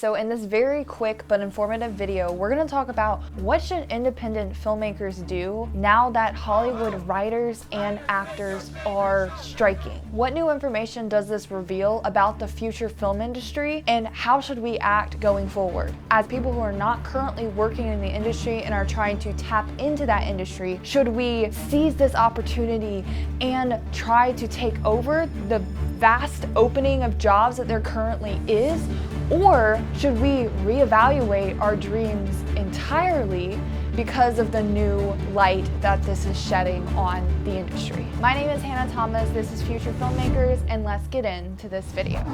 So in this very quick but informative video, we're going to talk about what should independent filmmakers do now that Hollywood writers and actors are striking. What new information does this reveal about the future film industry, and how should we act going forward? As people who are not currently working in the industry and are trying to tap into that industry, should we seize this opportunity and try to take over the vast opening of jobs that there currently is? Or should we reevaluate our dreams entirely because of the new light that this is shedding on the industry? My name is Hannah Thomas, this is Future FilmMakers, and let's get into this video.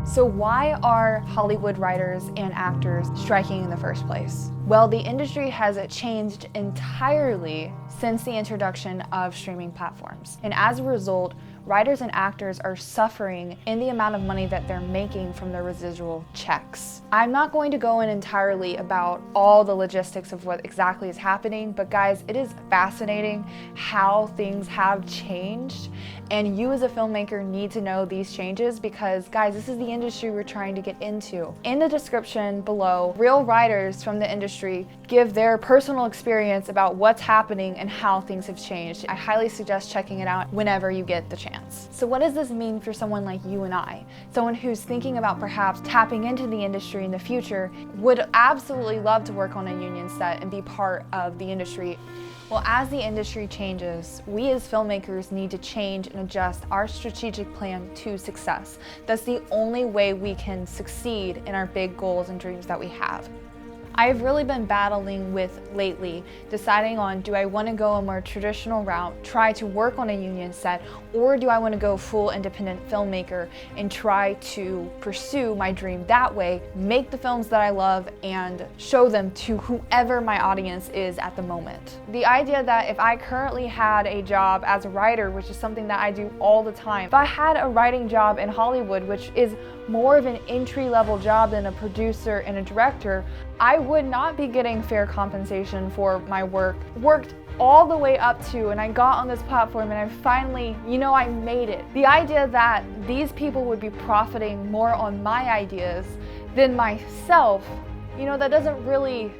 So why are Hollywood writers and actors striking in the first place? Well, the industry has changed entirely since the introduction of streaming platforms. And as a result, writers and actors are suffering in the amount of money that they're making from their residual checks. I'm not going to go in entirely about all the logistics of what exactly is happening, but guys, it is fascinating how things have changed, and you as a filmmaker need to know these changes because, guys, this is the industry we're trying to get into. In the description below, real writers from the industry give their personal experience about what's happening and how things have changed. I highly suggest checking it out whenever you get the chance. So what does this mean for someone like you and I? Someone who's thinking about perhaps tapping into the industry in the future, would absolutely love to work on a union set and be part of the industry. Well, as the industry changes, we as filmmakers need to change and adjust our strategic plan to success. That's the only way we can succeed in our big goals and dreams that we have. I've really been battling with lately, deciding on, do I want to go a more traditional route, try to work on a union set, or do I want to go full independent filmmaker and try to pursue my dream that way, make the films that I love and show them to whoever my audience is at the moment. The idea that if I currently had a job as a writer, which is something that I do all the time, if I had a writing job in Hollywood, which is more of an entry-level job than a producer and a director, I would not be getting fair compensation for my work. Worked all the way up to, and I got on this platform and I finally, I made it. The idea that these people would be profiting more on my ideas than myself, that doesn't really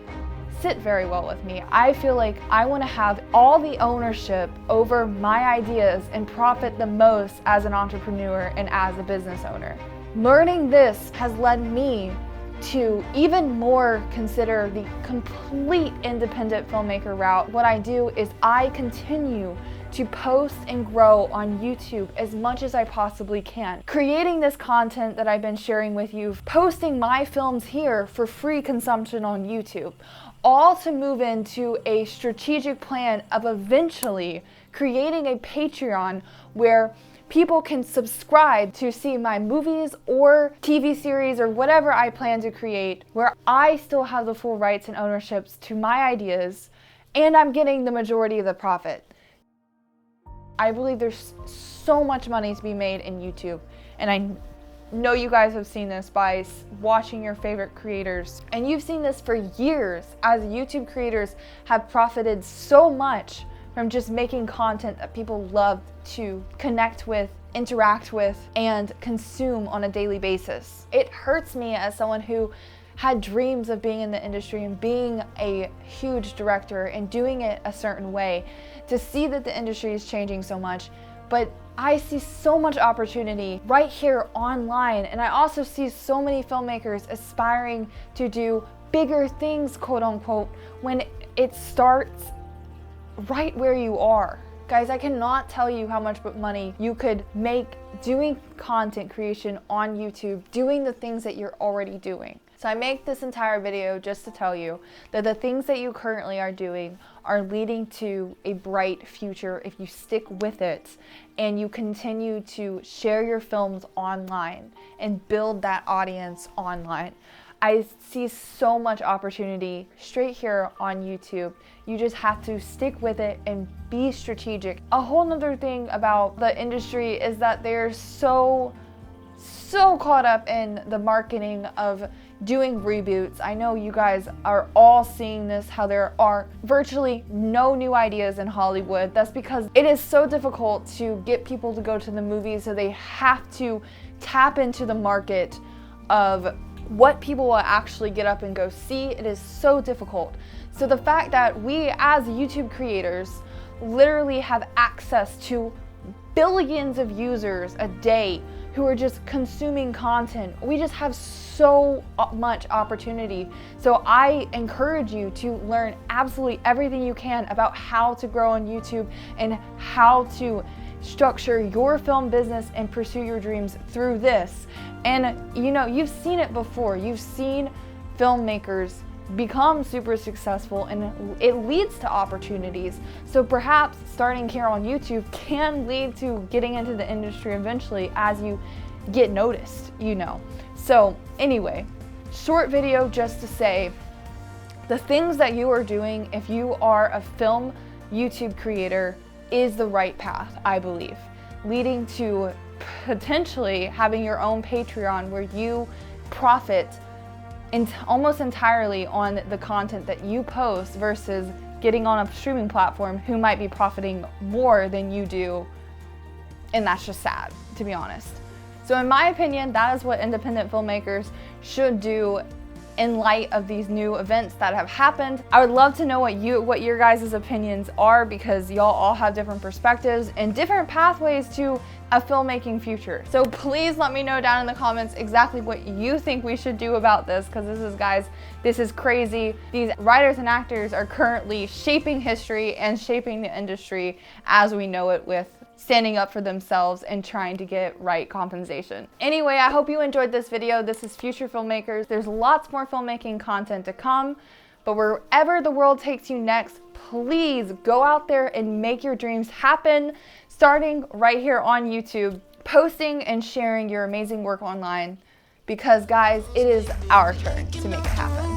sit very well with me. I feel like I want to have all the ownership over my ideas and profit the most as an entrepreneur and as a business owner. Learning this has led me to even more consider the complete independent filmmaker route. What I do is I continue to post and grow on YouTube as much as I possibly can. Creating this content that I've been sharing with you, posting my films here for free consumption on YouTube, all to move into a strategic plan of eventually creating a Patreon where people can subscribe to see my movies or TV series or whatever I plan to create, where I still have the full rights and ownerships to my ideas, and I'm getting the majority of the profit. I believe there's so much money to be made in YouTube, and I know you guys have seen this by watching your favorite creators, and you've seen this for years as YouTube creators have profited so much from just making content that people love to connect with, interact with, and consume on a daily basis. It hurts me as someone who had dreams of being in the industry and being a huge director and doing it a certain way, to see that the industry is changing so much. But I see so much opportunity right here online, and I also see so many filmmakers aspiring to do bigger things, quote unquote, when it starts right where you are. Guys, I cannot tell you how much money you could make doing content creation on YouTube, doing the things that you're already doing. So I make this entire video just to tell you that the things that you currently are doing are leading to a bright future if you stick with it and you continue to share your films online and build that audience online. I see so much opportunity straight here on YouTube. You just have to stick with it and be strategic. A whole nother thing about the industry is that they're so caught up in the marketing of doing reboots. I know you guys are all seeing this, how there are virtually no new ideas in Hollywood. That's because it is so difficult to get people to go to the movies, so they have to tap into the market of what people will actually get up and go see. It is so difficult. So the fact that we as YouTube creators literally have access to billions of users a day who are just consuming content, we just have so much opportunity. So I encourage you to learn absolutely everything you can about how to grow on YouTube and how to structure your film business and pursue your dreams through this. And you know, you've seen it before. You've seen filmmakers become super successful, and it leads to opportunities. So perhaps starting here on YouTube can lead to getting into the industry eventually as you get noticed, you know. So anyway, short video just to say the things that you are doing if you are a film YouTube creator is the right path, I believe, leading to potentially having your own Patreon where you profit almost entirely on the content that you post versus getting on a streaming platform who might be profiting more than you do, and that's just sad, to be honest. So in my opinion, that is what independent filmmakers should do in light of these new events that have happened. I would love to know what your guys' opinions are, because y'all all have different perspectives and different pathways to a filmmaking future. So please let me know down in the comments exactly what you think we should do about this, because this is crazy. These writers and actors are currently shaping history and shaping the industry as we know it, with standing up for themselves and trying to get right compensation. Anyway, I hope you enjoyed this video. This is Future FilmMakers. There's lots more filmmaking content to come, but wherever the world takes you next, please go out there and make your dreams happen, starting right here on YouTube, posting and sharing your amazing work online, because guys, it is our turn to make it happen.